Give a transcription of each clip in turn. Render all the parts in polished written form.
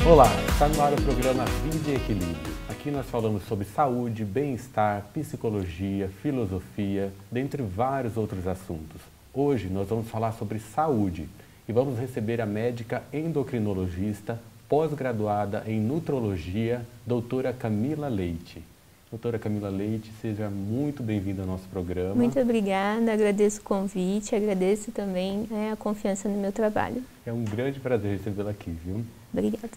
Olá, está no ar o programa Vida e Equilíbrio. Aqui nós falamos sobre saúde, bem-estar, psicologia, filosofia, dentre vários outros assuntos. Hoje nós vamos falar sobre saúde e vamos receber a médica endocrinologista, pós-graduada em nutrologia, doutora Camila Leite. Doutora Camila Leite, seja muito bem-vinda ao nosso programa. Muito obrigada, agradeço o convite, agradeço também a confiança no meu trabalho. É um grande prazer recebê-la aqui, viu? Obrigada.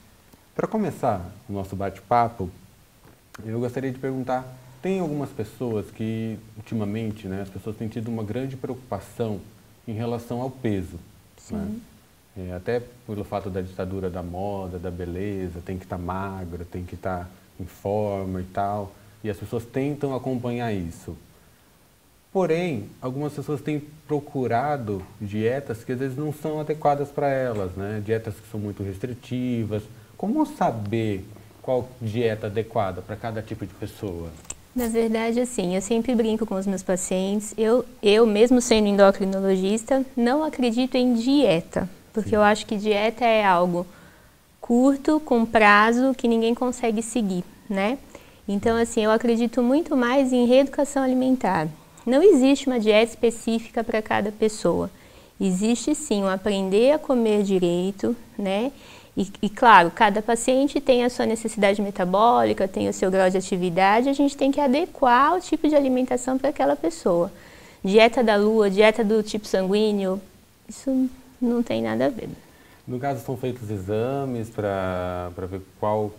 Para começar o nosso bate-papo, eu gostaria de perguntar, tem algumas pessoas que, ultimamente, as pessoas têm tido uma grande preocupação em relação ao peso. Sim. Até pelo fato da ditadura da moda, da beleza, tem que estar magra, tem que estar em forma e tal, e as pessoas tentam acompanhar isso. Porém, algumas pessoas têm procurado dietas que às vezes não são adequadas para elas, dietas que são muito restritivas. Como saber qual dieta adequada para cada tipo de pessoa? Na verdade, assim, eu sempre brinco com os meus pacientes. Eu mesmo sendo endocrinologista, não acredito em dieta, porque eu acho que dieta é algo curto, com prazo, que ninguém consegue seguir, Então, assim, eu acredito muito mais em reeducação alimentar. Não existe uma dieta específica para cada pessoa. Existe, sim, um aprender a comer direito, E, claro, cada paciente tem a sua necessidade metabólica, tem o seu grau de atividade, a gente tem que adequar o tipo de alimentação para aquela pessoa. Dieta da lua, dieta do tipo sanguíneo, isso não tem nada a ver. No caso, são feitos exames para ver qual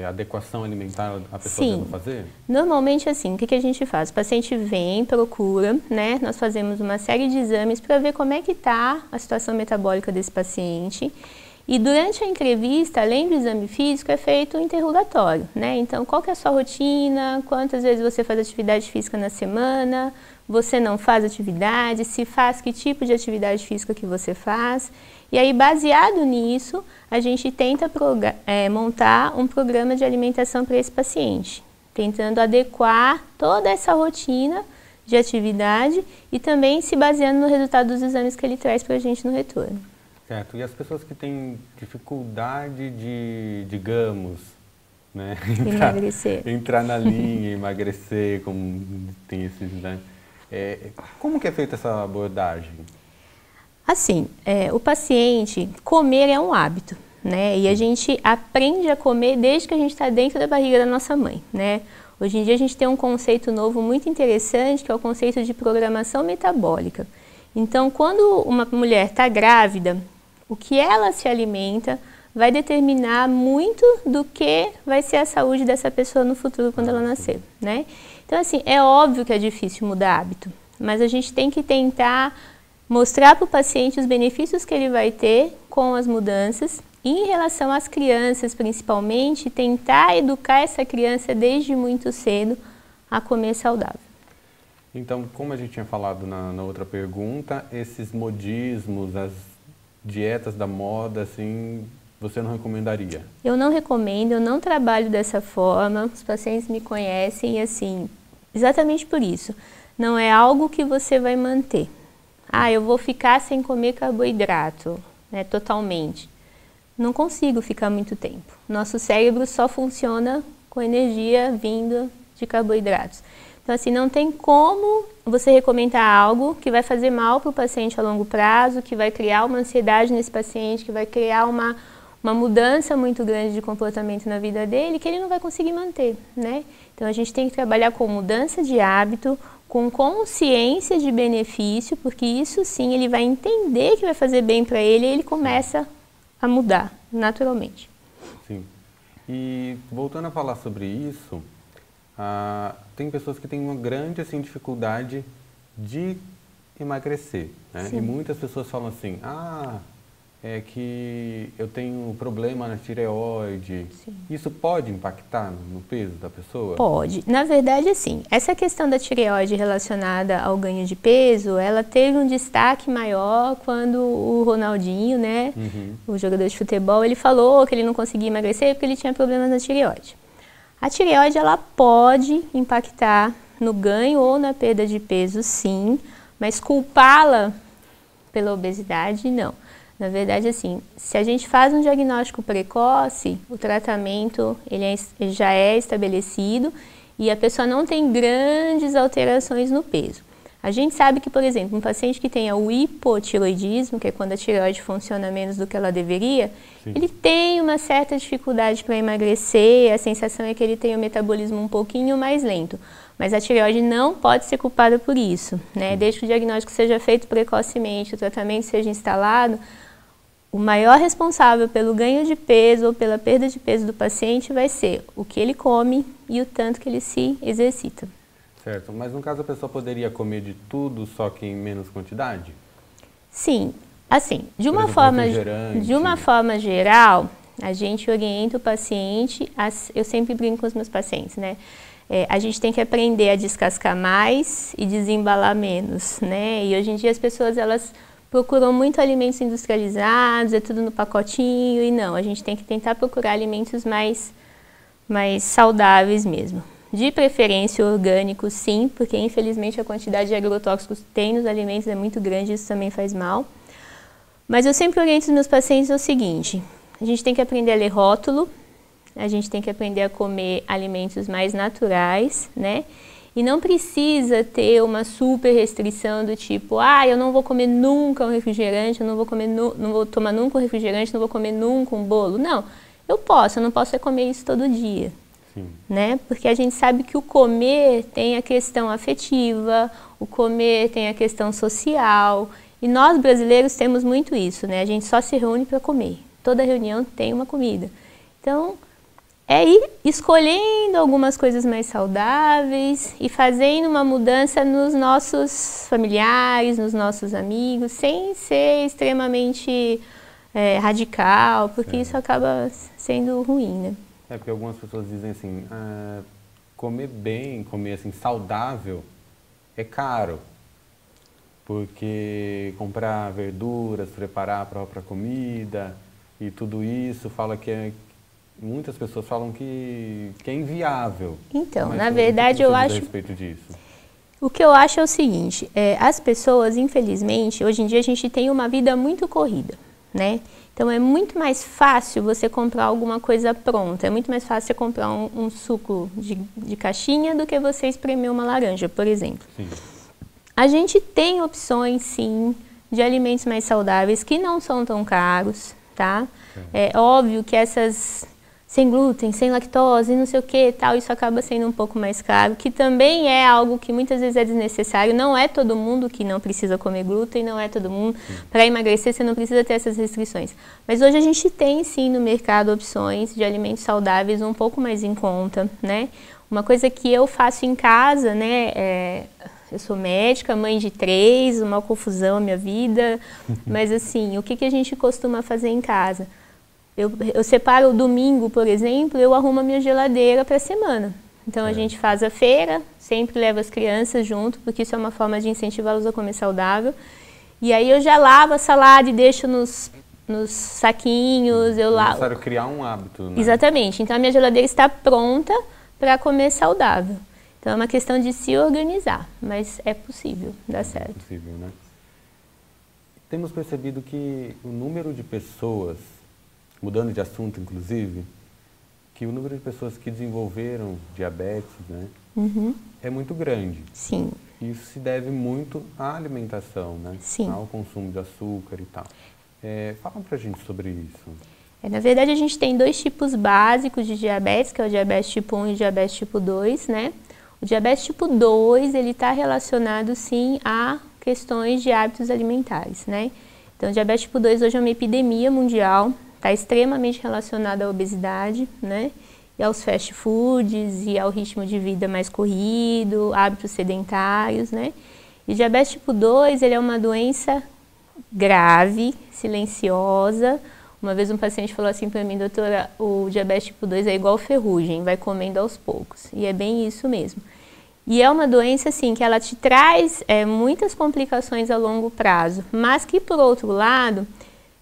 adequação alimentar a pessoa deve fazer? Normalmente assim, o que a gente faz? O paciente vem, procura, nós fazemos uma série de exames para ver como é que está a situação metabólica desse paciente. E durante a entrevista, além do exame físico, é feito um interrogatório, Então, qual que é a sua rotina, quantas vezes você faz atividade física na semana, você não faz atividade, se faz, que tipo de atividade física que você faz. E aí, baseado nisso, a gente tenta montar um programa de alimentação para esse paciente, tentando adequar toda essa rotina de atividade e também se baseando no resultado dos exames que ele traz para a gente no retorno. Certo. E as pessoas que têm dificuldade de, digamos, entrar na linha, emagrecer, como tem esses, como que é feita essa abordagem? Assim, o paciente, comer é um hábito, E a gente aprende a comer desde que a gente está dentro da barriga da nossa mãe, Hoje em dia a gente tem um conceito novo muito interessante, que é o conceito de programação metabólica. Então, quando uma mulher está grávida, o que ela se alimenta vai determinar muito do que vai ser a saúde dessa pessoa no futuro quando ela nascer, Então, assim, é óbvio que é difícil mudar hábito, mas a gente tem que tentar mostrar para o paciente os benefícios que ele vai ter com as mudanças e, em relação às crianças, principalmente, tentar educar essa criança desde muito cedo a comer saudável. Então, como a gente tinha falado na outra pergunta, esses modismos, as dietas da moda, assim, você não recomendaria? Eu não recomendo, eu não trabalho dessa forma, os pacientes me conhecem, assim, exatamente por isso. Não é algo que você vai manter. Eu vou ficar sem comer carboidrato, totalmente. Não consigo ficar muito tempo. Nosso cérebro só funciona com energia vinda de carboidratos. Então, assim, não tem como você recomendar algo que vai fazer mal para o paciente a longo prazo, que vai criar uma ansiedade nesse paciente, que vai criar uma mudança muito grande de comportamento na vida dele, que ele não vai conseguir manter, Então, a gente tem que trabalhar com mudança de hábito, com consciência de benefício, porque isso sim, ele vai entender que vai fazer bem para ele e ele começa a mudar naturalmente. Sim. E voltando a falar sobre isso, tem pessoas que têm uma grande dificuldade de emagrecer, E muitas pessoas falam assim, é que eu tenho problema na tireoide. Sim. Isso pode impactar no peso da pessoa? Pode. Na verdade, sim. Essa questão da tireoide relacionada ao ganho de peso, ela teve um destaque maior quando o Ronaldinho, o jogador de futebol, ele falou que ele não conseguia emagrecer porque ele tinha problemas na tireoide. A tireoide, ela pode impactar no ganho ou na perda de peso, sim, mas culpá-la pela obesidade, não. Na verdade, assim, se a gente faz um diagnóstico precoce, o tratamento ele já é estabelecido e a pessoa não tem grandes alterações no peso. A gente sabe que, por exemplo, um paciente que tenha o hipotiroidismo, que é quando a tireoide funciona menos do que ela deveria, sim, ele tem uma certa dificuldade para emagrecer, a sensação é que ele tem o metabolismo um pouquinho mais lento. Mas a tireoide não pode ser culpada por isso, né? Desde que o diagnóstico seja feito precocemente, o tratamento seja instalado, o maior responsável pelo ganho de peso ou pela perda de peso do paciente vai ser o que ele come e o tanto que ele se exercita. Certo, mas no caso a pessoa poderia comer de tudo, só que em menos quantidade? Sim, assim, de uma forma geral, a gente orienta o paciente, eu sempre brinco com os meus pacientes, né? A gente tem que aprender a descascar mais e desembalar menos, né? E hoje em dia as pessoas, elas procuram muito alimentos industrializados, é tudo no pacotinho, e não, a gente tem que tentar procurar alimentos mais saudáveis mesmo. De preferência orgânicos, sim, porque infelizmente a quantidade de agrotóxicos que tem nos alimentos é muito grande, isso também faz mal. Mas eu sempre oriento os meus pacientes o seguinte, a gente tem que aprender a ler rótulo, a gente tem que aprender a comer alimentos mais naturais, né? E não precisa ter uma super restrição do tipo, eu não vou comer nunca um refrigerante, eu não vou tomar nunca um refrigerante, não vou comer nunca um bolo. Não, eu não posso comer isso todo dia. Sim. Né? Porque a gente sabe que o comer tem a questão afetiva, o comer tem a questão social, e nós brasileiros temos muito isso, né? A gente só se reúne para comer, toda reunião tem uma comida. Então, é ir escolhendo algumas coisas mais saudáveis e fazendo uma mudança nos nossos familiares, nos nossos amigos, sem ser extremamente radical, porque isso acaba sendo ruim, né? Porque algumas pessoas dizem assim, comer bem, comer assim, saudável é caro, porque comprar verduras, preparar a própria comida e tudo isso, muitas pessoas falam que é inviável. Então, na verdade, eu acho... a respeito disso? O que eu acho é o seguinte, as pessoas, infelizmente, hoje em dia a gente tem uma vida muito corrida, né? Então é muito mais fácil você comprar alguma coisa pronta, é muito mais fácil você comprar um suco de caixinha do que você espremer uma laranja, por exemplo. Sim. A gente tem opções, sim, de alimentos mais saudáveis que não são tão caros, tá? É óbvio que essas sem glúten, sem lactose, não sei o que tal, isso acaba sendo um pouco mais caro, que também é algo que muitas vezes é desnecessário, não é todo mundo que não precisa comer glúten, não é todo mundo, para emagrecer você não precisa ter essas restrições. Mas hoje a gente tem sim no mercado opções de alimentos saudáveis um pouco mais em conta, né? Uma coisa que eu faço em casa, né, eu sou médica, mãe de 3, uma confusão a minha vida, mas assim, o que a gente costuma fazer em casa? Eu separo o domingo, por exemplo, eu arrumo a minha geladeira para a semana. Então a gente faz a feira, sempre leva as crianças junto, porque isso é uma forma de incentivá-los a comer saudável. E aí eu já lavo a salada e deixo nos saquinhos, eu lavo. É necessário criar um hábito, né? Exatamente. Então a minha geladeira está pronta para comer saudável. Então é uma questão de se organizar, mas é possível, dá certo. É possível, né? Temos percebido que o número de pessoas, mudando de assunto inclusive, que o número de pessoas que desenvolveram diabetes, né, é muito grande. Sim. Isso se deve muito à alimentação, né? Sim. Ao consumo de açúcar e tal. Fala pra gente sobre isso. Na verdade, a gente tem 2 tipos básicos de diabetes, que é o diabetes tipo 1 e o diabetes tipo 2, né? O diabetes tipo 2, ele está relacionado, sim, a questões de hábitos alimentares, né? Então, o diabetes tipo 2 hoje é uma epidemia mundial, está extremamente relacionado à obesidade, né? E aos fast foods, e ao ritmo de vida mais corrido, hábitos sedentários, né? E o diabetes tipo 2, ele é uma doença grave, silenciosa. Uma vez um paciente falou assim para mim, doutora, o diabetes tipo 2 é igual ferrugem, vai comendo aos poucos. E é bem isso mesmo. E é uma doença, assim, que ela te traz muitas complicações a longo prazo, mas que, por outro lado,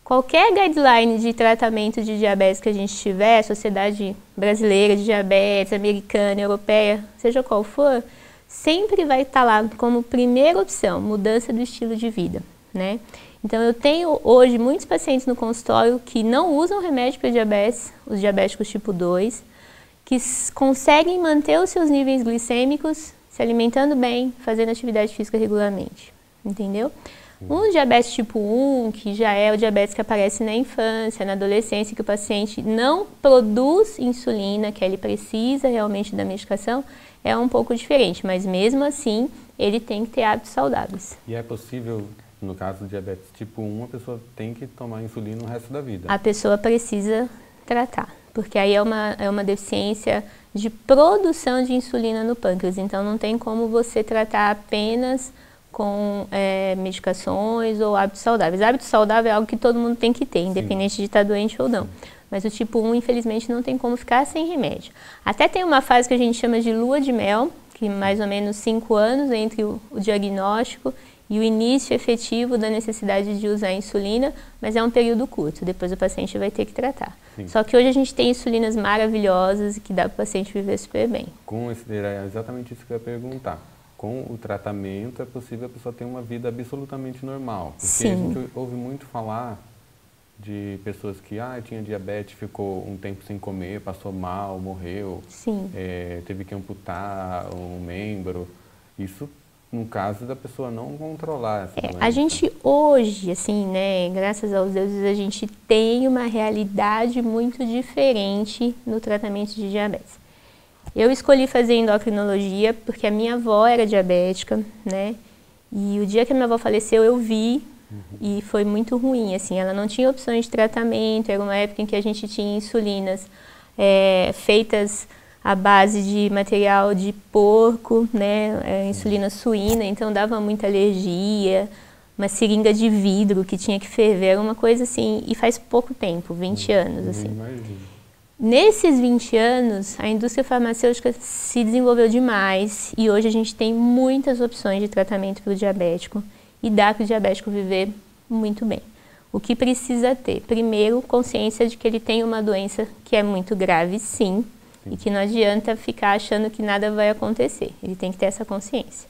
qualquer guideline de tratamento de diabetes que a gente tiver, Sociedade Brasileira de Diabetes, americana, europeia, seja qual for, sempre vai estar lá como primeira opção, mudança do estilo de vida, né? Então, eu tenho hoje muitos pacientes no consultório que não usam remédio para diabetes, os diabéticos tipo 2, que conseguem manter os seus níveis glicêmicos se alimentando bem, fazendo atividade física regularmente, entendeu? Um diabetes tipo 1, que já é o diabetes que aparece na infância, na adolescência, que o paciente não produz insulina, que ele precisa realmente da medicação, é um pouco diferente, mas mesmo assim, ele tem que ter hábitos saudáveis. E é possível, no caso do diabetes tipo 1, a pessoa tem que tomar insulina o resto da vida? A pessoa precisa tratar, porque aí é uma deficiência de produção de insulina no pâncreas, então não tem como você tratar apenas com medicações ou hábitos saudáveis. Hábito saudável é algo que todo mundo tem que ter, independente de estar doente ou não. Mas o tipo 1, infelizmente, não tem como ficar sem remédio. Até tem uma fase que a gente chama de lua de mel, que mais ou menos 5 anos entre o diagnóstico e o início efetivo da necessidade de usar insulina, mas é um período curto, depois o paciente vai ter que tratar. Sim. Só que hoje a gente tem insulinas maravilhosas e que dá para o paciente viver super bem. Era exatamente isso que eu ia perguntar. Com o tratamento é possível a pessoa ter uma vida absolutamente normal. Porque Sim. a gente ouve muito falar de pessoas que tinha diabetes, ficou um tempo sem comer, passou mal, morreu, teve que amputar um membro. Isso no caso da pessoa não controlar essa doença. A gente hoje, assim, né, graças aos deuses, a gente tem uma realidade muito diferente no tratamento de diabetes. Eu escolhi fazer endocrinologia porque a minha avó era diabética, né, e o dia que a minha avó faleceu eu vi e foi muito ruim, assim, ela não tinha opções de tratamento, era uma época em que a gente tinha insulinas feitas à base de material de porco, né, insulina suína, então dava muita alergia, uma seringa de vidro que tinha que ferver, era uma coisa assim, e faz pouco tempo, 20 anos, assim. Nesses 20 anos, a indústria farmacêutica se desenvolveu demais e hoje a gente tem muitas opções de tratamento para o diabético e dá para o diabético viver muito bem. O que precisa ter? Primeiro, consciência de que ele tem uma doença que é muito grave, sim, e que não adianta ficar achando que nada vai acontecer. Ele tem que ter essa consciência.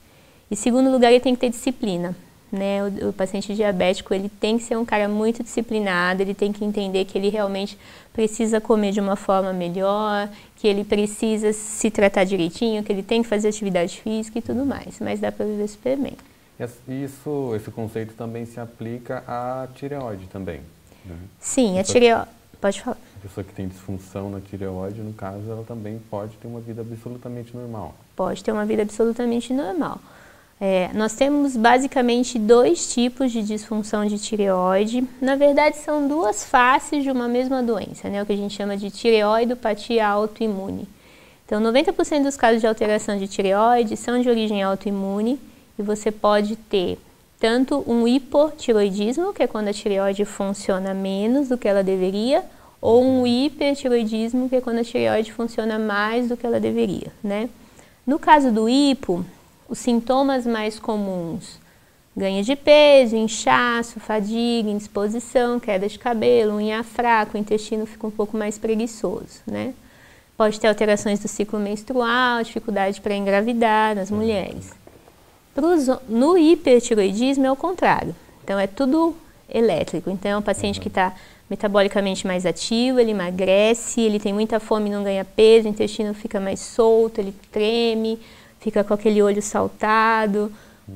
E segundo lugar, ele tem que ter disciplina, né? O paciente diabético, ele tem que ser um cara muito disciplinado, ele tem que entender que ele realmente precisa comer de uma forma melhor, que ele precisa se tratar direitinho, que ele tem que fazer atividade física e tudo mais. Mas dá para viver super bem. Esse conceito também se aplica à tireoide também, né? Sim, a tireoide... Pode falar. A pessoa que tem disfunção na tireoide, no caso, ela também pode ter uma vida absolutamente normal. Pode ter uma vida absolutamente normal. Nós temos basicamente 2 tipos de disfunção de tireoide. Na verdade, são 2 faces de uma mesma doença, né? O que a gente chama de tireoidopatia autoimune. Então, 90% dos casos de alteração de tireoide são de origem autoimune e você pode ter tanto um hipotiroidismo, que é quando a tireoide funciona menos do que ela deveria, ou um hipertiroidismo, que é quando a tireoide funciona mais do que ela deveria, né? No caso do hipo, os sintomas mais comuns, ganho de peso, inchaço, fadiga, indisposição, queda de cabelo, unha fraca, o intestino fica um pouco mais preguiçoso, né? Pode ter alterações do ciclo menstrual, dificuldade para engravidar nas mulheres. No hipertiroidismo é o contrário, então é tudo elétrico, então é um paciente que está metabolicamente mais ativo, ele emagrece, ele tem muita fome e não ganha peso, o intestino fica mais solto, ele treme, fica com aquele olho saltado,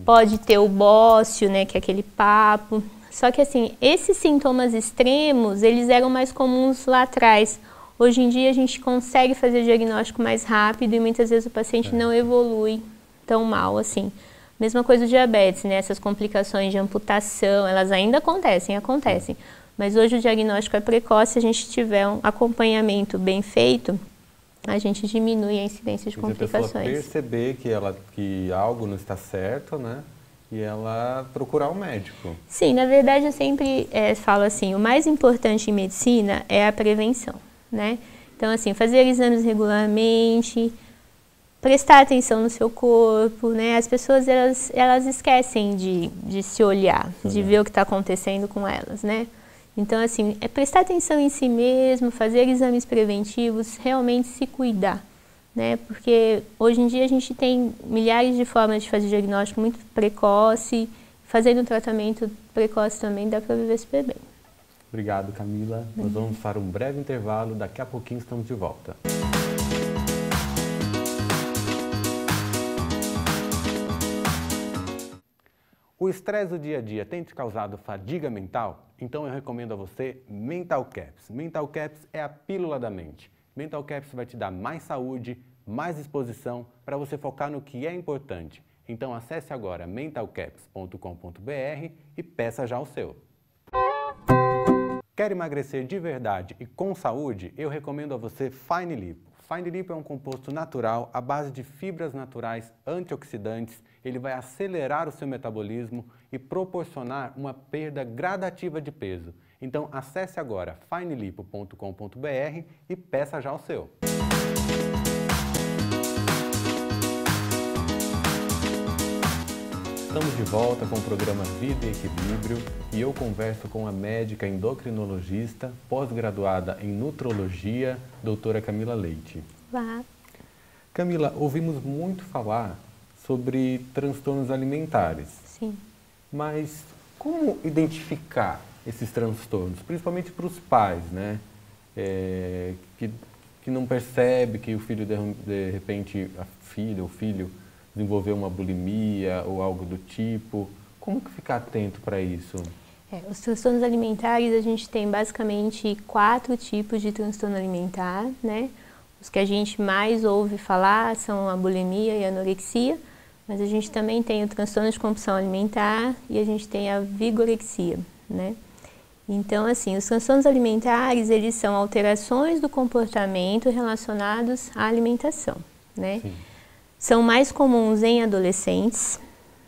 pode ter o bócio, né, que é aquele papo. Só que assim, esses sintomas extremos, eles eram mais comuns lá atrás. Hoje em dia a gente consegue fazer o diagnóstico mais rápido e muitas vezes o paciente não evolui tão mal assim. Mesma coisa do diabetes, né? Essas complicações de amputação, elas ainda acontecem. Mas hoje o diagnóstico é precoce, se a gente tiver um acompanhamento bem feito, a gente diminui a incidência de complicações. Se a pessoa perceber que algo não está certo, né? E ela procurar um médico. Sim, na verdade eu sempre falo assim, o mais importante em medicina é a prevenção, né? Então assim, fazer exames regularmente, prestar atenção no seu corpo, né? As pessoas, elas esquecem de se olhar, de ver o que está acontecendo com elas, né? Então, assim, é prestar atenção em si mesmo, fazer exames preventivos, realmente se cuidar, né? Porque hoje em dia a gente tem milhares de formas de fazer diagnóstico muito precoce, fazendo um tratamento precoce também dá para viver super bem. Obrigado, Camila. Nós vamos para um breve intervalo, daqui a pouquinho estamos de volta. O estresse do dia a dia tem te causado fadiga mental? Então eu recomendo a você Mental Caps. Mental Caps é a pílula da mente. Mental Caps vai te dar mais saúde, mais disposição para você focar no que é importante. Então acesse agora mentalcaps.com.br e peça já o seu. Quer emagrecer de verdade e com saúde? Eu recomendo a você Fine Lipo. Fine Lipo é um composto natural à base de fibras naturais antioxidantes. Ele vai acelerar o seu metabolismo e proporcionar uma perda gradativa de peso. Então acesse agora finelipo.com.br e peça já o seu. Estamos de volta com o programa Vida e Equilíbrio e eu converso com a médica endocrinologista, pós-graduada em nutrologia, doutora Camila Leite. Olá. Camila, ouvimos muito falar sobre transtornos alimentares. Sim. Mas como identificar esses transtornos, principalmente para os pais, né? Que não percebe que o filho, de repente, a filha ou filho desenvolveu uma bulimia ou algo do tipo. Como que ficar atento para isso? Os transtornos alimentares, a gente tem basicamente 4 tipos de transtorno alimentar, né? Os que a gente mais ouve falar são a bulimia e a anorexia, mas a gente também tem o transtorno de compulsão alimentar e a gente tem a vigorexia, né? Então, assim, os transtornos alimentares, eles são alterações do comportamento relacionados à alimentação, né? Sim. São mais comuns em adolescentes,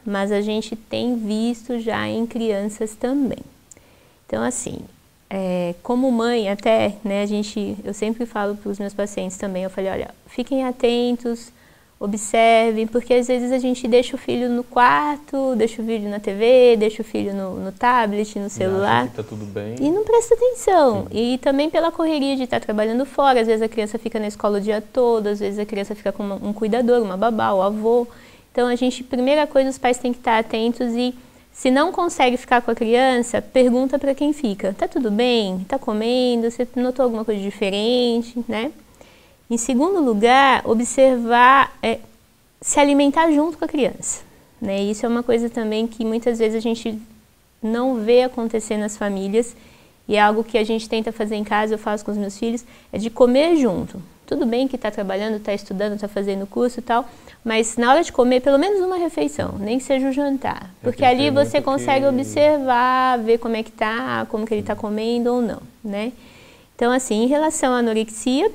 mas a gente tem visto já em crianças também. Então, assim, como mãe até, né, eu sempre falo para os meus pacientes também, eu falei, olha, fiquem atentos, observem, porque às vezes a gente deixa o filho no quarto, deixa o filho na TV, deixa o filho no tablet, no celular. Acha que tá tudo bem. E não presta atenção. Sim. E também pela correria de estar trabalhando fora, às vezes a criança fica na escola o dia todo, às vezes a criança fica com um cuidador, uma babá, o avô. Então primeira coisa, os pais têm que estar atentos e se não consegue ficar com a criança, pergunta para quem fica. Tá tudo bem? Tá comendo? Você notou alguma coisa diferente, né? Em segundo lugar, observar, se alimentar junto com a criança, né? Isso é uma coisa também que muitas vezes a gente não vê acontecer nas famílias e é algo que a gente tenta fazer em casa, eu faço com os meus filhos, é de comer junto. Tudo bem que está trabalhando, está estudando, está fazendo curso e tal, mas na hora de comer, pelo menos uma refeição, nem que seja o jantar. Porque ali você consegue observar, ver como é que tá, como que ele está comendo ou não, né? Então, assim, em relação à anorexia,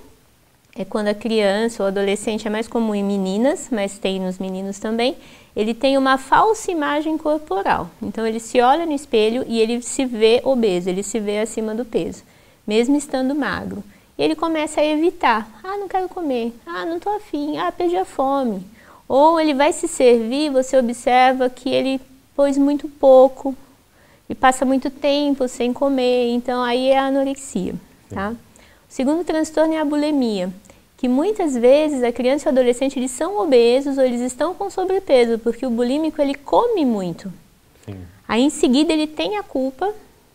é quando a criança ou adolescente, é mais comum em meninas, mas tem nos meninos também, ele tem uma falsa imagem corporal. Então ele se olha no espelho e ele se vê obeso, ele se vê acima do peso, mesmo estando magro. E ele começa a evitar, não quero comer, não estou afim, perdi a fome. Ou ele vai se servir, você observa que ele pôs muito pouco e passa muito tempo sem comer, então aí é a anorexia, tá? O segundo transtorno é a bulimia, que muitas vezes a criança e o adolescente eles são obesos ou eles estão com sobrepeso, porque o bulímico ele come muito. Sim. Aí em seguida ele tem a culpa,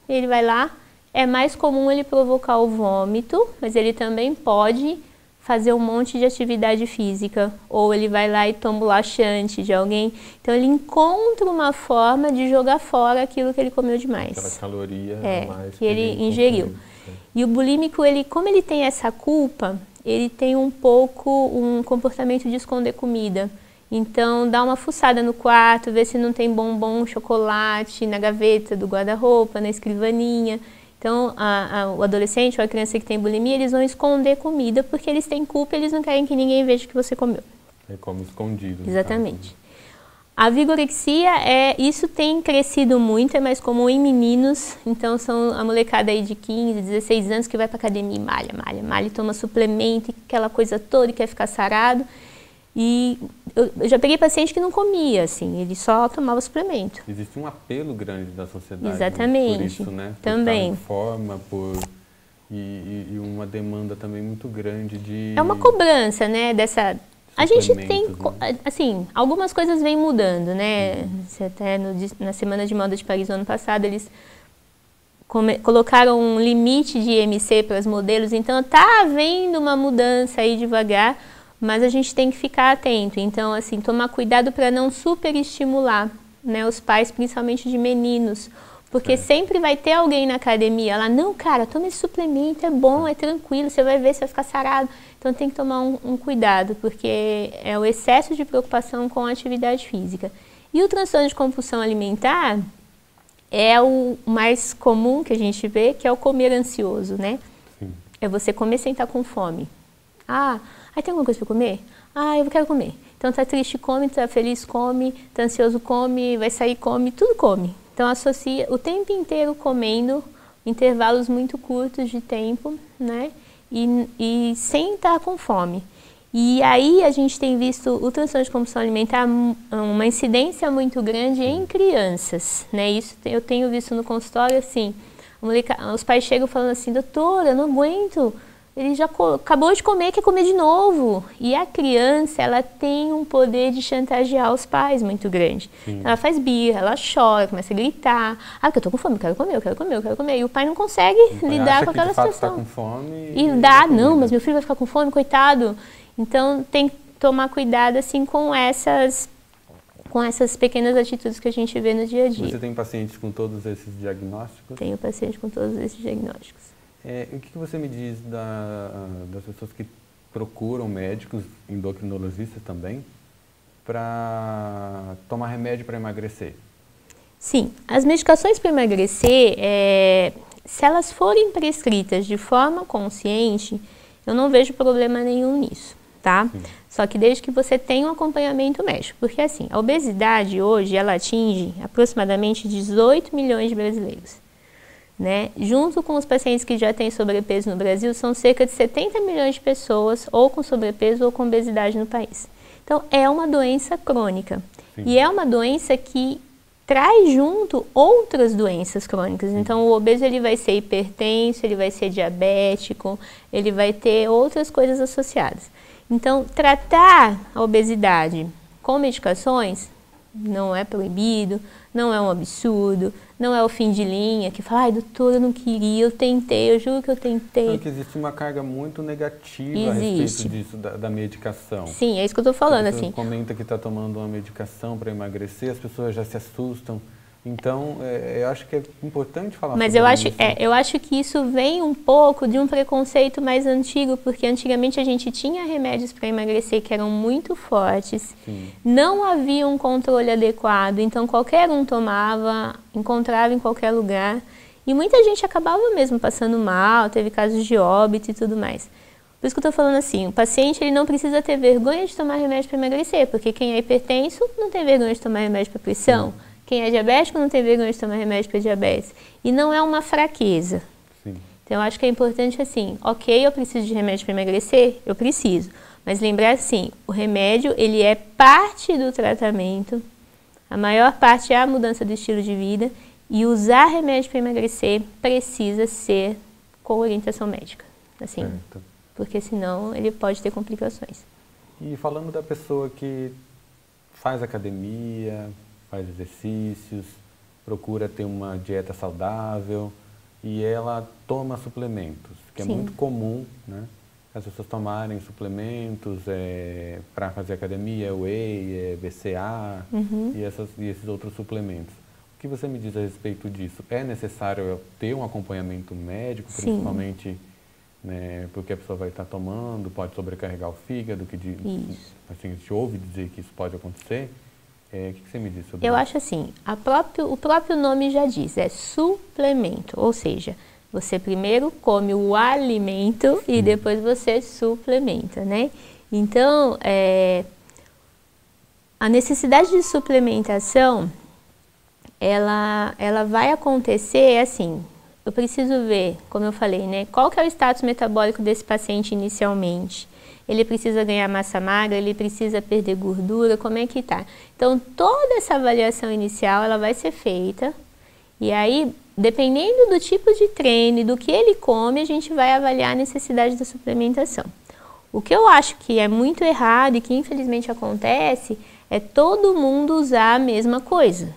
ele vai lá, é mais comum ele provocar o vômito, mas ele também pode fazer um monte de atividade física, ou ele vai lá e toma o laxante de alguém. Então ele encontra uma forma de jogar fora aquilo que ele comeu demais. Aquela caloria a mais que ele ingeriu. E o bulímico, como ele tem essa culpa, ele tem um comportamento de esconder comida. Então dá uma fuçada no quarto, vê se não tem bombom, chocolate na gaveta do guarda-roupa, na escrivaninha. Então, o adolescente ou a criança que tem bulimia, eles vão esconder comida porque eles têm culpa e eles não querem que ninguém veja que você comeu. É como escondido. Exatamente. A vigorexia, isso tem crescido muito, é mais comum em meninos. Então, são a molecada aí de 15, 16 anos que vai para academia e malha, e toma suplemento, e aquela coisa toda e quer ficar sarado. E eu já peguei paciente que não comia, assim, ele só tomava suplemento. Existe um apelo grande da sociedade. Exatamente. Por isso, né? Também. Por forma, e uma demanda também muito grande de... É uma cobrança, né, A gente tem, né? assim, algumas coisas vêm mudando, né? Até na Semana de Moda de Paris, no ano passado, eles colocaram um limite de IMC para os modelos, então tá havendo uma mudança aí devagar, mas a gente tem que ficar atento. Então, assim, tomar cuidado para não superestimular, né, os pais, principalmente de meninos, porque sempre vai ter alguém na academia lá, não, cara, toma esse suplemento, é bom, é tranquilo, você vai ver, você vai ficar sarado. Então tem que tomar um cuidado, porque é o excesso de preocupação com a atividade física. E o transtorno de compulsão alimentar é o mais comum que a gente vê, que é o comer ansioso, né? Sim. É você comer sem estar com fome. Ah, aí tem alguma coisa para comer? Ah, eu quero comer. Então tá triste, come, tá feliz, come, tá ansioso, come, vai sair, come, tudo come. Então associa o tempo inteiro comendo, intervalos muito curtos de tempo, né? E sem estar com fome. E aí a gente tem visto o transtorno de compulsão alimentar uma incidência muito grande em crianças, né? Isso eu tenho visto no consultório, assim, os pais chegam falando assim, doutora, eu não aguento, ele já acabou de comer, quer comer de novo. E a criança, ela tem um poder de chantagear os pais muito grande. Ela faz birra, ela chora, começa a gritar. Ah, porque eu tô com fome, eu quero comer, eu quero comer, eu quero comer. E o pai não consegue lidar com aquela situação. Tá com fome e dá, não, mas meu filho vai ficar com fome, coitado. Então tem que tomar cuidado assim com essas pequenas atitudes que a gente vê no dia a dia. Você tem pacientes com todos esses diagnósticos? Tenho pacientes com todos esses diagnósticos. O que você me diz das pessoas que procuram médicos, endocrinologistas também, para tomar remédio para emagrecer? Sim, as medicações para emagrecer, se elas forem prescritas de forma consciente, eu não vejo problema nenhum nisso, tá? Sim. Só que desde que você tenha um acompanhamento médico, porque assim, a obesidade hoje, ela atinge aproximadamente 18 milhões de brasileiros. Né? Junto com os pacientes que já têm sobrepeso no Brasil, são cerca de 70 milhões de pessoas ou com sobrepeso ou com obesidade no país. Então, é uma doença crônica. Sim. E é uma doença que traz junto outras doenças crônicas. Então, o obeso ele vai ser hipertenso, ele vai ser diabético, ele vai ter outras coisas associadas. Então, tratar a obesidade com medicações não é proibido, não é um absurdo, não é o fim de linha, que fala, ai, doutora, eu não queria, eu tentei, eu juro que eu tentei. Porque existe uma carga muito negativa a respeito disso, da medicação. Sim, é isso que eu estou falando, assim. Você comenta que está tomando uma medicação para emagrecer, as pessoas já se assustam. Então, eu acho que é importante falar sobre isso. Mas eu acho que isso vem um pouco de um preconceito mais antigo, porque antigamente a gente tinha remédios para emagrecer que eram muito fortes, sim, não havia um controle adequado, então qualquer um tomava, encontrava em qualquer lugar, e muita gente acabava mesmo passando mal, teve casos de óbito e tudo mais. Por isso que eu estou falando assim, o paciente ele não precisa ter vergonha de tomar remédio para emagrecer, porque quem é hipertenso não tem vergonha de tomar remédio para pressão. Sim. Quem é diabético não tem vergonha de tomar remédio para diabetes. E não é uma fraqueza. Sim. Então, eu acho que é importante assim, ok, eu preciso de remédio para emagrecer? Eu preciso. Mas lembrar assim, o remédio, ele é parte do tratamento. A maior parte é a mudança do estilo de vida. E usar remédio para emagrecer precisa ser com orientação médica. Assim, certo. Porque senão ele pode ter complicações. E falando da pessoa que faz academia, faz exercícios, procura ter uma dieta saudável e ela toma suplementos, que sim, é muito comum, né? As pessoas tomarem suplementos para fazer academia, whey, BCA e esses outros suplementos. O que você me diz a respeito disso? É necessário ter um acompanhamento médico, sim, principalmente, né, porque a pessoa vai estar tomando, pode sobrecarregar o fígado, assim, a gente ouve dizer que isso pode acontecer. O que você me diz sobre isso? Eu acho assim, o próprio nome já diz, é suplemento, ou seja, você primeiro come o alimento e depois você suplementa, né? Então, a necessidade de suplementação, ela vai acontecer assim, eu preciso ver, como eu falei, né? Qual que é o status metabólico desse paciente inicialmente? Ele precisa ganhar massa magra, ele precisa perder gordura, como é que tá? Então, toda essa avaliação inicial, ela vai ser feita, e aí, dependendo do tipo de treino e do que ele come, a gente vai avaliar a necessidade da suplementação. O que eu acho que é muito errado e que infelizmente acontece é todo mundo usar a mesma coisa.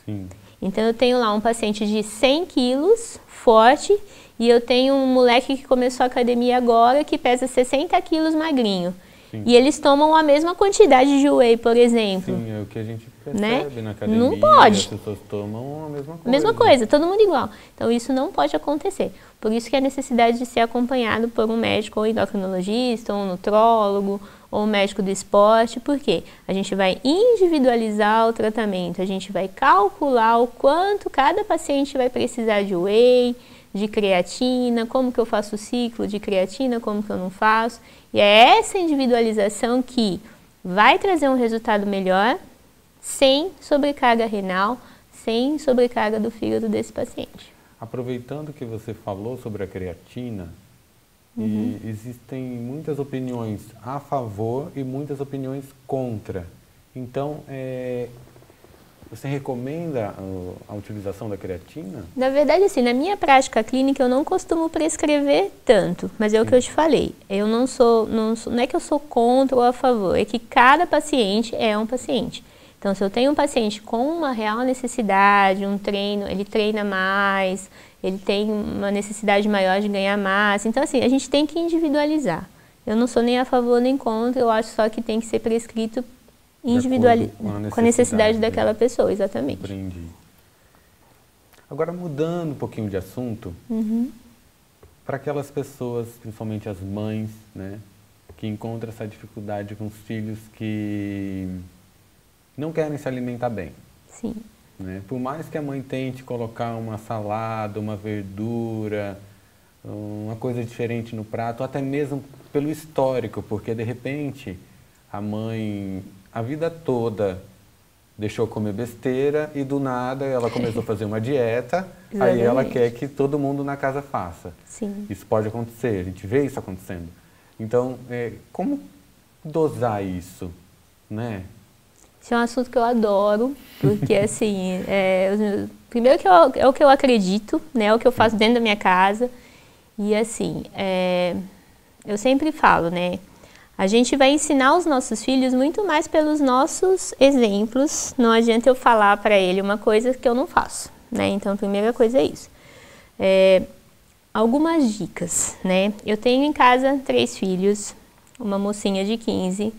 Sim. Então eu tenho lá um paciente de 100 quilos, forte, e eu tenho um moleque que começou a academia agora que pesa 60 quilos magrinho. Sim. E eles tomam a mesma quantidade de whey, por exemplo. Sim, é o que a gente percebe, né? Na academia. Não pode. As pessoas tomam a mesma coisa. Mesma coisa, todo mundo igual. Então isso não pode acontecer. Por isso que a necessidade de ser acompanhado por um médico ou endocrinologista, ou um nutrólogo, ou um médico do esporte. Por quê? A gente vai individualizar o tratamento, a gente vai calcular o quanto cada paciente vai precisar de whey, de creatina, como que eu faço o ciclo de creatina, como que eu não faço. E é essa individualização que vai trazer um resultado melhor, sem sobrecarga renal, sem sobrecarga do fígado desse paciente. Aproveitando que você falou sobre a creatina, e existem muitas opiniões a favor e muitas opiniões contra. Então, você recomenda a utilização da creatina? Na verdade, assim, na minha prática clínica eu não costumo prescrever tanto, mas é o que eu te falei. Eu não é que eu sou contra ou a favor, é que cada paciente é um paciente. Então, se eu tenho um paciente com uma real necessidade, um treino, ele treina mais, ele tem uma necessidade maior de ganhar massa. Então, assim, a gente tem que individualizar. Eu não sou nem a favor nem contra, eu acho só que tem que ser prescrito com a necessidade daquela pessoa, exatamente. Compreendi. Agora, mudando um pouquinho de assunto, para aquelas pessoas, principalmente as mães, né, que encontram essa dificuldade com os filhos que não querem se alimentar bem. Sim. Né? Por mais que a mãe tente colocar uma salada, uma verdura, uma coisa diferente no prato, até mesmo pelo histórico, porque de repente a mãe, a vida toda, deixou comer besteira e do nada ela começou a fazer uma dieta, aí ela quer que todo mundo na casa faça. Sim. Isso pode acontecer, a gente vê isso acontecendo. Então, como dosar isso, né? Isso é um assunto que eu adoro, porque assim, primeiro que é o que eu acredito, né, é o que eu faço dentro da minha casa, e assim, eu sempre falo, né, a gente vai ensinar os nossos filhos muito mais pelos nossos exemplos, não adianta eu falar para ele uma coisa que eu não faço, né, então a primeira coisa é isso. Algumas dicas, né, eu tenho em casa 3 filhos, uma mocinha de 15,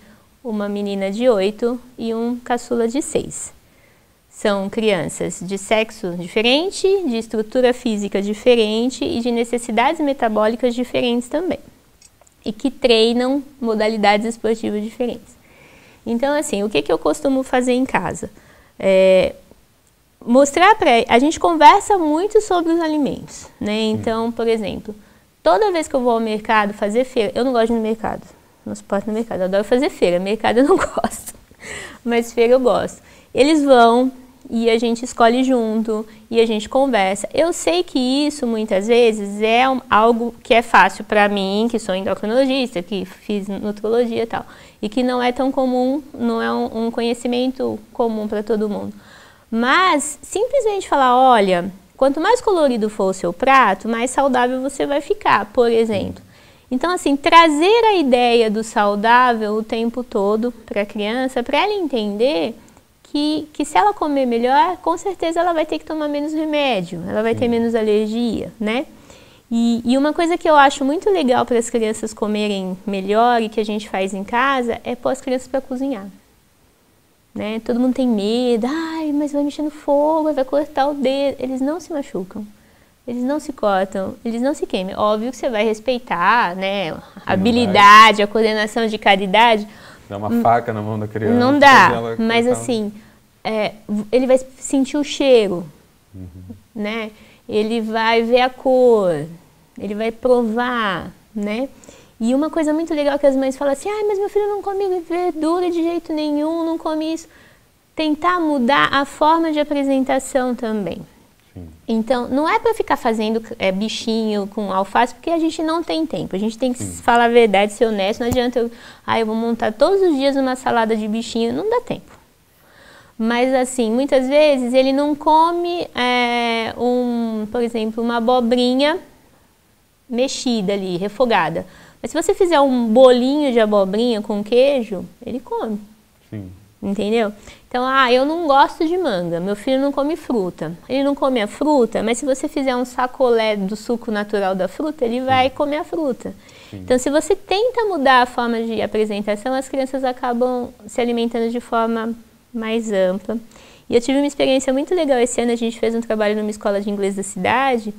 uma menina de 8 e um caçula de 6. São crianças de sexo diferente, de estrutura física diferente e de necessidades metabólicas diferentes também. E que treinam modalidades esportivas diferentes. Então, assim, o que eu costumo fazer em casa? Mostrar para... A gente conversa muito sobre os alimentos, né? Então, por exemplo, toda vez que eu vou ao mercado fazer feira... Eu não gosto de ir no mercado. Não suporto no mercado, eu adoro fazer feira, mercado eu não gosto, mas feira eu gosto. Eles vão e a gente escolhe junto e a gente conversa. Eu sei que isso muitas vezes é algo que é fácil para mim, que sou endocrinologista, que fiz nutrologia e tal, e que não é tão comum, não é um conhecimento comum para todo mundo. Mas simplesmente falar, olha, quanto mais colorido for o seu prato, mais saudável você vai ficar, por exemplo. Então, assim, trazer a ideia do saudável o tempo todo para a criança, para ela entender que se ela comer melhor, com certeza ela vai ter que tomar menos remédio, ela vai ter menos alergia, né? E uma coisa que eu acho muito legal para as crianças comerem melhor e que a gente faz em casa é pôr as crianças para cozinhar. Né? Todo mundo tem medo, ai, mas vai mexer no fogo, vai cortar o dedo. Eles não se machucam. Eles não se cortam, eles não se queimam. Óbvio que você vai respeitar, né, a habilidade, a coordenação de cada idade. Dá uma faca na mão da criança. Não dá, mas assim, ele vai sentir o cheiro, né? Ele vai ver a cor, ele vai provar, né? E uma coisa muito legal que as mães falam assim, mas meu filho não come verdura de jeito nenhum, não come isso. Tentar mudar a forma de apresentação também. Então, não é para ficar fazendo bichinho com alface, porque a gente não tem tempo. A gente tem que falar a verdade, ser honesto. Não adianta eu vou montar todos os dias uma salada de bichinho. Não dá tempo. Mas, assim, muitas vezes ele não come, por exemplo, uma abobrinha mexida ali, refogada. Mas se você fizer um bolinho de abobrinha com queijo, ele come. Sim. Entendeu? Então, eu não gosto de manga, meu filho não come fruta. Ele não come a fruta, mas se você fizer um sacolé do suco natural da fruta, ele vai comer a fruta. Sim. Então, se você tenta mudar a forma de apresentação, as crianças acabam se alimentando de forma mais ampla. E eu tive uma experiência muito legal esse ano, a gente fez um trabalho numa escola de inglês da cidade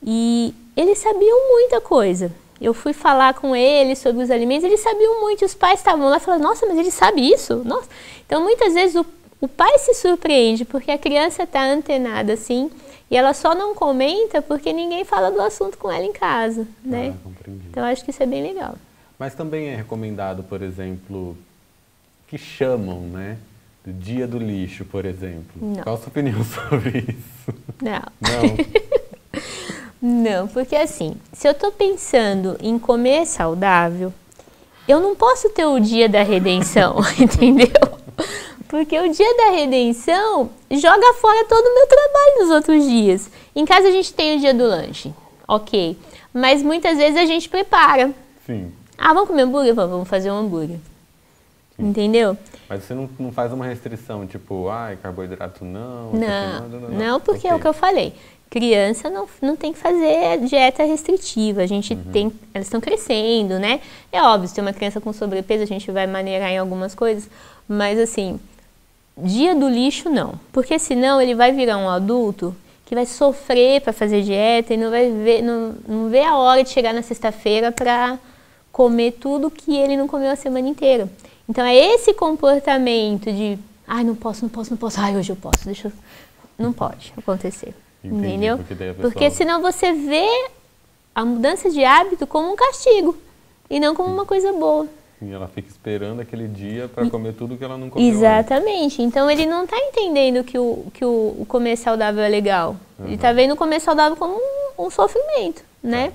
e eles sabiam muita coisa. Eu fui falar com eles sobre os alimentos, eles sabiam muito, os pais estavam lá e falaram, nossa, mas ele sabe isso? Nossa. Então, muitas vezes, o pai se surpreende, porque a criança está antenada assim, e ela só não comenta porque ninguém fala do assunto com ela em casa, né? Compreendi. Então, eu acho que isso é bem legal. Mas também é recomendado, por exemplo, que chamam, né? Do dia do lixo, por exemplo. Não. Qual a sua opinião sobre isso? Não. Não? Não, porque assim, se eu estou pensando em comer saudável, eu não posso ter o dia da redenção, entendeu? Porque o dia da redenção joga fora todo o meu trabalho nos outros dias. Em casa a gente tem o dia do lanche, ok. Mas muitas vezes a gente prepara. Sim. Vamos comer hambúrguer? Vamos fazer um hambúrguer. Sim. Entendeu? Mas você não faz uma restrição, tipo, carboidrato não? Não, porque é o que eu falei. Criança não tem que fazer dieta restritiva, a gente tem, elas estão crescendo, né? É óbvio, se tem uma criança com sobrepeso, a gente vai maneirar em algumas coisas, mas assim, dia do lixo não, porque senão ele vai virar um adulto que vai sofrer para fazer dieta e não vai ver, não vê a hora de chegar na sexta-feira para comer tudo que ele não comeu a semana inteira. Então é esse comportamento de, não posso, hoje eu posso, não pode acontecer. Entendi, entendeu? Porque senão você vê a mudança de hábito como um castigo e não como uma coisa boa. E ela fica esperando aquele dia para comer tudo que ela não comeu. Exatamente. Então ele não está entendendo que o comer saudável é legal. Ele está vendo o comer saudável como um sofrimento, né?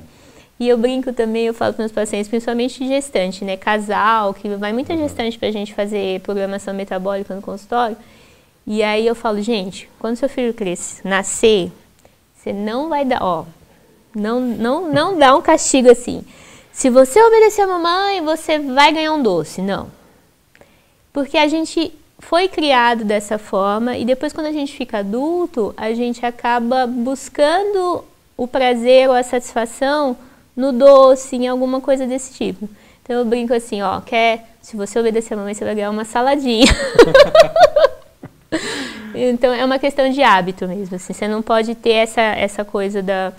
E eu brinco também, eu falo para meus pacientes, principalmente de gestante, né? Casal, que vai muita gestante para a gente fazer programação metabólica no consultório. E aí eu falo, gente, quando seu filho nascer, você não vai dar, não dá um castigo assim. Se você obedecer a mamãe, você vai ganhar um doce. Não. Porque a gente foi criado dessa forma e depois quando a gente fica adulto, a gente acaba buscando o prazer ou a satisfação no doce, em alguma coisa desse tipo. Então eu brinco assim, se você obedecer a mamãe, você vai ganhar uma saladinha. Então é uma questão de hábito mesmo, assim, você não pode ter essa coisa da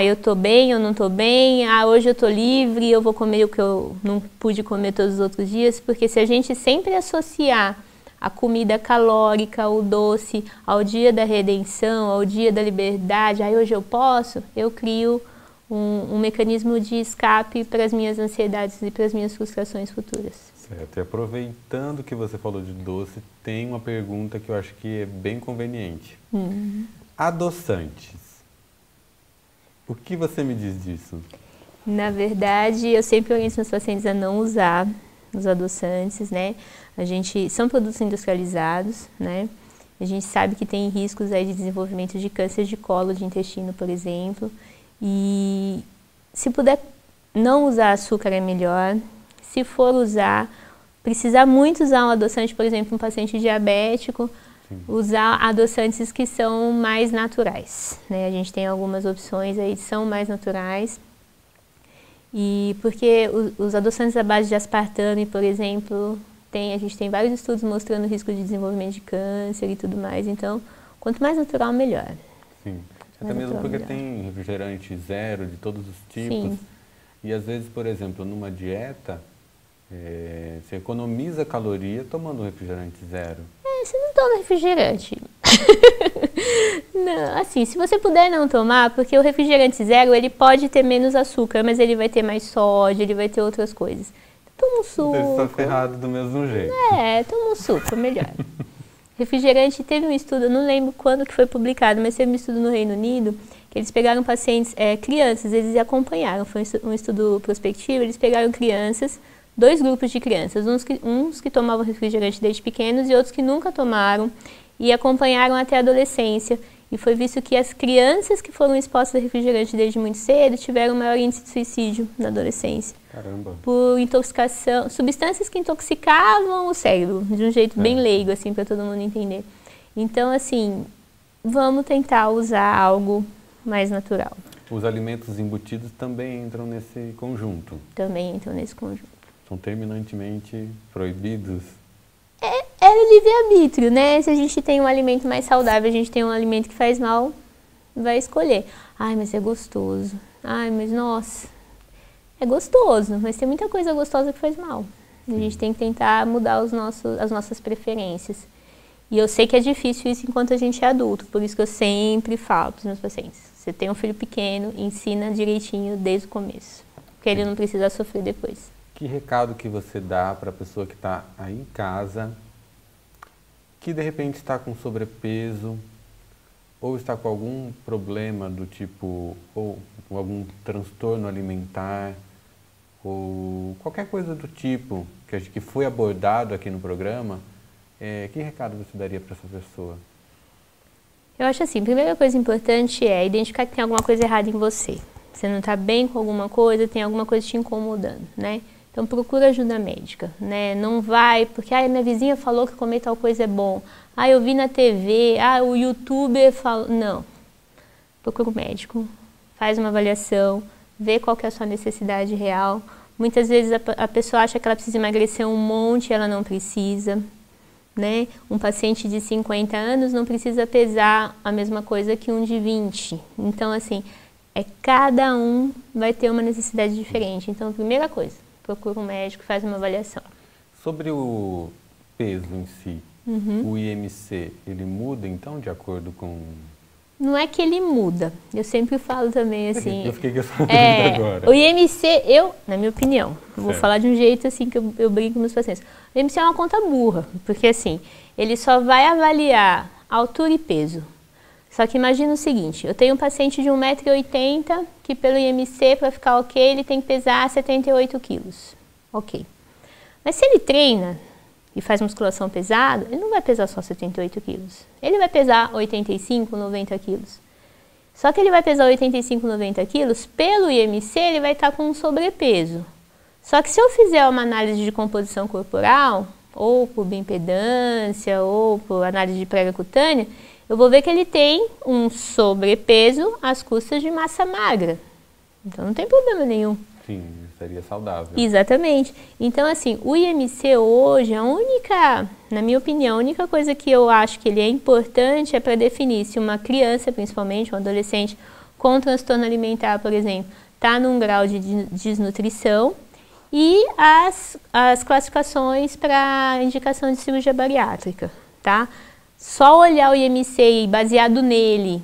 eu tô bem, eu não tô bem, hoje eu tô livre, eu vou comer o que eu não pude comer todos os outros dias, porque se a gente sempre associar a comida calórica, o doce, ao dia da redenção, ao dia da liberdade, hoje eu posso, eu crio um mecanismo de escape para as minhas ansiedades e para as minhas frustrações futuras. Certo, e aproveitando que você falou de doce, tem uma pergunta que eu acho que é bem conveniente. Adoçantes. O que você me diz disso? Na verdade, eu sempre oriento meus pacientes a não usar os adoçantes, né? São produtos industrializados, né? A gente sabe que tem riscos aí de desenvolvimento de câncer de colo de intestino, por exemplo. E se puder não usar açúcar é melhor. Se for precisar muito usar um adoçante, por exemplo, um paciente diabético, usar adoçantes que são mais naturais, né? A gente tem algumas opções aí que são mais naturais. E porque os adoçantes à base de aspartame, por exemplo, a gente tem vários estudos mostrando o risco de desenvolvimento de câncer e tudo mais. Então, quanto mais natural, melhor. Sim. Até mesmo porque tem refrigerante zero de todos os tipos. Sim. E às vezes, por exemplo, numa dieta, você economiza caloria tomando um refrigerante zero. Você não toma refrigerante. Não, assim, se você puder não tomar, porque o refrigerante zero, ele pode ter menos açúcar, mas ele vai ter mais sódio, ele vai ter outras coisas. Toma um suco. Você está ferrado do mesmo jeito. Toma um suco, melhor. Refrigerante, teve um estudo, eu não lembro quando que foi publicado, mas teve um estudo no Reino Unido, que eles pegaram pacientes, crianças, eles acompanharam, foi um estudo prospectivo, eles pegaram crianças, 2 grupos de crianças, uns que tomavam refrigerante desde pequenos e outros que nunca tomaram, e acompanharam até a adolescência. E foi visto que as crianças que foram expostas a refrigerante desde muito cedo tiveram maior índice de suicídio na adolescência. Caramba. Por intoxicação, substâncias que intoxicavam o cérebro, de um jeito bem leigo, assim, para todo mundo entender. Então, assim, vamos tentar usar algo mais natural. Os alimentos embutidos também entram nesse conjunto? Também entram nesse conjunto. São terminantemente proibidos? É o livre-arbítrio, né? Se a gente tem um alimento mais saudável, a gente tem um alimento que faz mal, vai escolher. Ai, mas é gostoso. Ai, mas nossa, é gostoso, mas tem muita coisa gostosa que faz mal. A gente tem que tentar mudar as nossas preferências. E eu sei que é difícil isso enquanto a gente é adulto, por isso que eu sempre falo para os meus pacientes. Você tem um filho pequeno, ensina direitinho desde o começo, porque ele não precisa sofrer depois. Que recado que você dá para a pessoa que está aí em casa, que de repente está com sobrepeso, ou está com algum problema do tipo, ou algum transtorno alimentar, ou qualquer coisa do tipo que foi abordado aqui no programa, que recado você daria para essa pessoa? Eu acho assim, a primeira coisa importante é identificar que tem alguma coisa errada em você. Você não está bem com alguma coisa, tem alguma coisa te incomodando, né? Então procura ajuda médica, né? Não vai, porque minha vizinha falou que comer tal coisa é bom. Eu vi na TV, o youtuber falou... Não. Procura um médico, faz uma avaliação, vê qual que é a sua necessidade real. Muitas vezes a pessoa acha que ela precisa emagrecer um monte e ela não precisa, né? Um paciente de 50 anos não precisa pesar a mesma coisa que um de 20. Então, assim, cada um vai ter uma necessidade diferente. Então, a primeira coisa, procura um médico, faz uma avaliação. Sobre o peso em si, o IMC, ele muda então de acordo com... Não é que ele muda, eu sempre falo também assim... Eu fiquei com essa dúvida agora. O IMC, na minha opinião, vou falar de um jeito assim que eu brinco com meus pacientes. O IMC é uma conta burra, porque assim, ele só vai avaliar altura e peso. Só que imagina o seguinte, eu tenho um paciente de 1,80 m que pelo IMC, para ficar ok, ele tem que pesar 78 quilos. Ok. Mas se ele treina e faz musculação pesada, ele não vai pesar só 78 quilos. Ele vai pesar 85, 90 quilos. Só que ele vai pesar 85, 90 quilos, pelo IMC ele vai estar com um sobrepeso. Só que se eu fizer uma análise de composição corporal, ou por bioimpedância, ou por análise de prega cutânea, eu vou ver que ele tem um sobrepeso às custas de massa magra. Então não tem problema nenhum. Sim, seria saudável. Exatamente. Então, assim, o IMC hoje, na minha opinião, a única coisa que eu acho que ele é importante é para definir se uma criança, principalmente, um adolescente com transtorno alimentar, por exemplo, está num grau de desnutrição e as classificações para indicação de cirurgia bariátrica, tá? Só olhar o IMC e baseado nele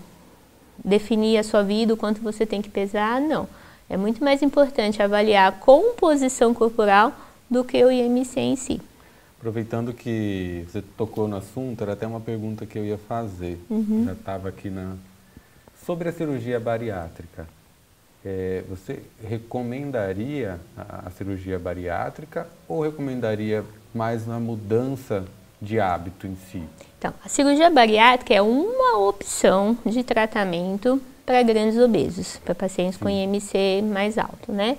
definir a sua vida, o quanto você tem que pesar, não. É muito mais importante avaliar a composição corporal do que o IMC em si. Aproveitando que você tocou no assunto, era até uma pergunta que eu ia fazer. Já estava aqui sobre a cirurgia bariátrica. Você recomendaria a cirurgia bariátrica ou recomendaria mais uma mudança de hábito em si? Então, a cirurgia bariátrica é uma opção de tratamento para grandes obesos, para pacientes com IMC mais alto, né?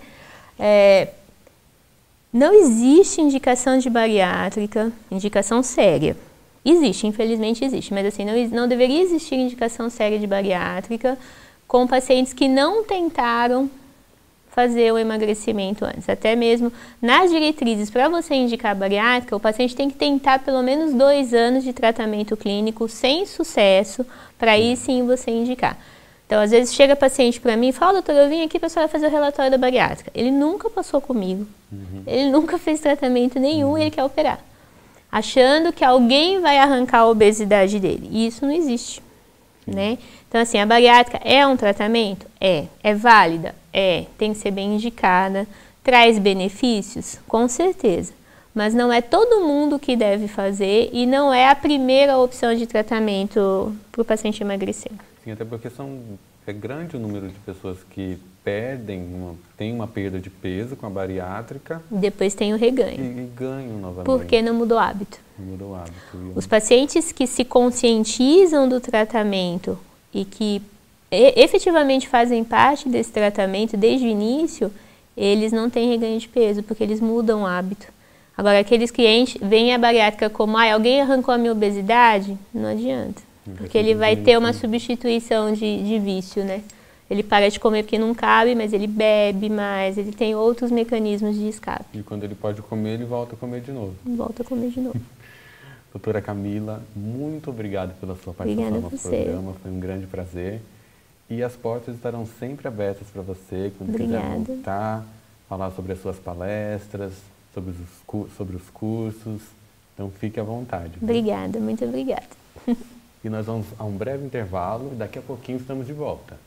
Não existe indicação de bariátrica, indicação séria. Existe, infelizmente existe, mas assim, não deveria existir indicação séria de bariátrica com pacientes que não tentaram fazer o emagrecimento antes. Até mesmo nas diretrizes, para você indicar bariátrica, o paciente tem que tentar pelo menos 2 anos de tratamento clínico sem sucesso, para aí sim você indicar. Então, às vezes chega paciente para mim e fala, doutor, eu vim aqui para a senhora fazer o relatório da bariátrica. Ele nunca passou comigo, ele nunca fez tratamento nenhum e ele quer operar, achando que alguém vai arrancar a obesidade dele. E isso não existe, né? Então, assim, a bariátrica é um tratamento? É válida? Tem que ser bem indicada, traz benefícios? Com certeza. Mas não é todo mundo que deve fazer e não é a primeira opção de tratamento para o paciente emagrecer. Sim, até porque é grande o número de pessoas que tem uma perda de peso com a bariátrica. E depois tem o reganho. E ganham novamente. Porque não mudou o hábito. Não mudou o hábito. Os pacientes que se conscientizam do tratamento e que efetivamente fazem parte desse tratamento desde o início, eles não têm reganho de peso, porque eles mudam o hábito. Agora, aqueles que veem a bariátrica como, alguém arrancou a minha obesidade, não adianta. Porque ele vai ter uma substituição de vício, né? Ele para de comer porque não cabe, mas ele bebe mais, ele tem outros mecanismos de escape. E quando ele pode comer, ele volta a comer de novo. Volta a comer de novo. Doutora Camila, muito obrigado pela sua participação no programa, foi um grande prazer. E as portas estarão sempre abertas para você, quando quiser voltar, falar sobre as suas palestras, sobre os cursos. Então fique à vontade. Obrigada, muito obrigada. E nós vamos a um breve intervalo e daqui a pouquinho estamos de volta.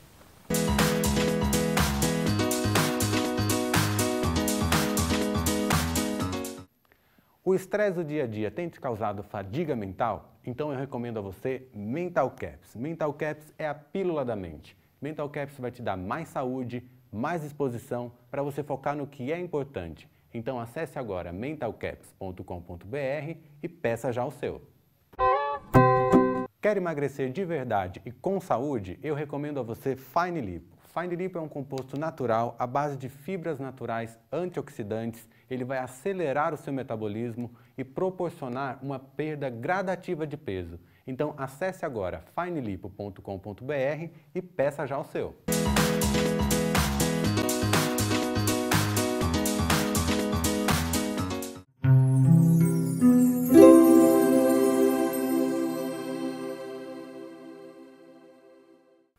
O estresse do dia a dia tem te causado fadiga mental? Então eu recomendo a você Mental Caps. Mental Caps é a pílula da mente. Mental Caps vai te dar mais saúde, mais disposição para você focar no que é importante. Então acesse agora mentalcaps.com.br e peça já o seu. Quer emagrecer de verdade e com saúde? Eu recomendo a você Fine Lipo. Fine Lipo é um composto natural à base de fibras naturais antioxidantes. Ele vai acelerar o seu metabolismo e proporcionar uma perda gradativa de peso. Então acesse agora finelipo.com.br e peça já o seu.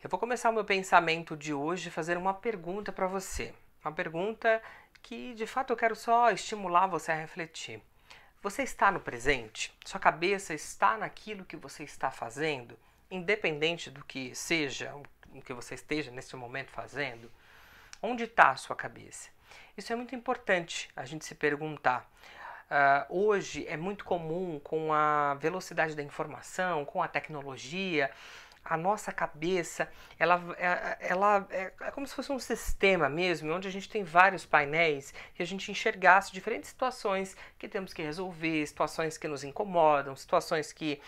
Eu vou começar o meu pensamento de hoje fazendo uma pergunta para você. Uma pergunta que, de fato, eu quero só estimular você a refletir. Você está no presente? Sua cabeça está naquilo que você está fazendo? Independente do que seja, o que você esteja neste momento fazendo? Onde está a sua cabeça? Isso é muito importante a gente se perguntar. Hoje é muito comum, com a velocidade da informação, com a tecnologia, a nossa cabeça, ela é como se fosse um sistema mesmo, onde a gente tem vários painéis e a gente enxergasse diferentes situações que temos que resolver, situações que nos incomodam, situações que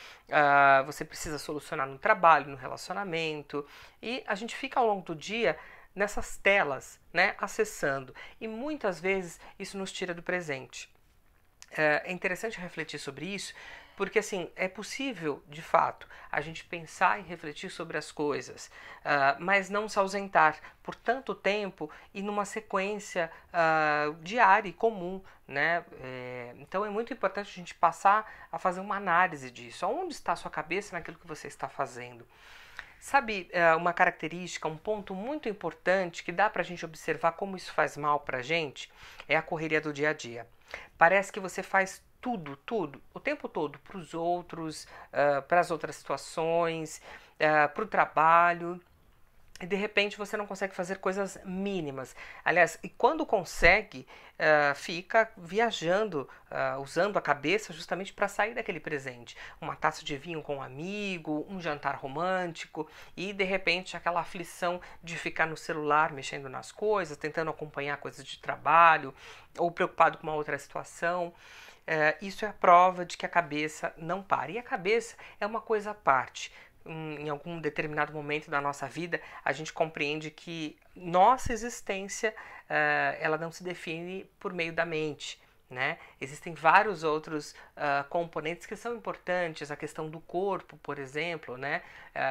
você precisa solucionar no trabalho, no relacionamento, e a gente fica ao longo do dia nessas telas, né, acessando, e muitas vezes isso nos tira do presente. É interessante refletir sobre isso, porque assim, é possível, de fato, a gente pensar e refletir sobre as coisas, mas não se ausentar por tanto tempo e numa sequência diária e comum, né? Então é muito importante a gente passar a fazer uma análise disso. Onde está a sua cabeça naquilo que você está fazendo? Sabe, uma característica, um ponto muito importante que dá para a gente observar como isso faz mal para a gente é a correria do dia a dia. Parece que você faz tudo, o tempo todo, para os outros, para as outras situações, para o trabalho, e de repente você não consegue fazer coisas mínimas. Aliás, e quando consegue, fica viajando, usando a cabeça justamente para sair daquele presente. Uma taça de vinho com um amigo, um jantar romântico, e de repente aquela aflição de ficar no celular mexendo nas coisas, tentando acompanhar coisas de trabalho, ou preocupado com uma outra situação. Isso é a prova de que a cabeça não para. E a cabeça é uma coisa à parte. Em algum determinado momento da nossa vida, a gente compreende que nossa existência ela não se define por meio da mente, né? Existem vários outros componentes que são importantes, a questão do corpo, por exemplo, né?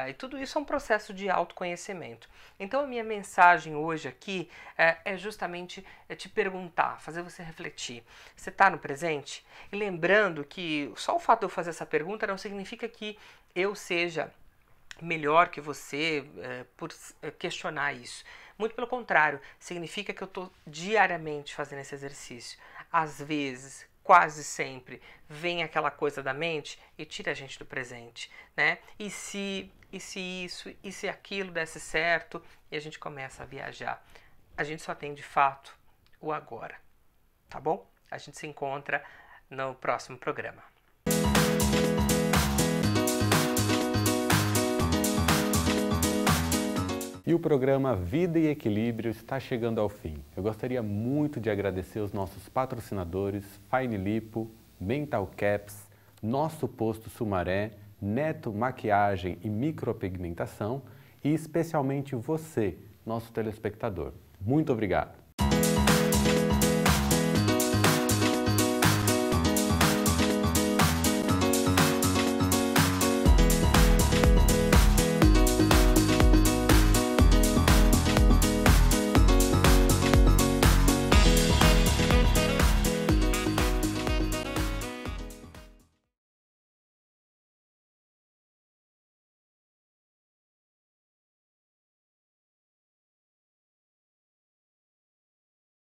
E tudo isso é um processo de autoconhecimento. Então a minha mensagem hoje aqui é justamente te perguntar, fazer você refletir. Você está no presente? E lembrando que só o fato de eu fazer essa pergunta não significa que eu seja melhor que você por questionar isso. Muito pelo contrário, significa que eu estou diariamente fazendo esse exercício. Às vezes, quase sempre, vem aquela coisa da mente e tira a gente do presente, né? E se isso, e se aquilo desse certo, e a gente começa a viajar. A gente só tem de fato o agora, tá bom? A gente se encontra no próximo programa. E o programa Vida e Equilíbrio está chegando ao fim. Eu gostaria muito de agradecer os nossos patrocinadores, Fine Lipo, Mental Caps, Nosso Posto Sumaré, Neto Maquiagem e Micropigmentação e especialmente você, nosso telespectador. Muito obrigado!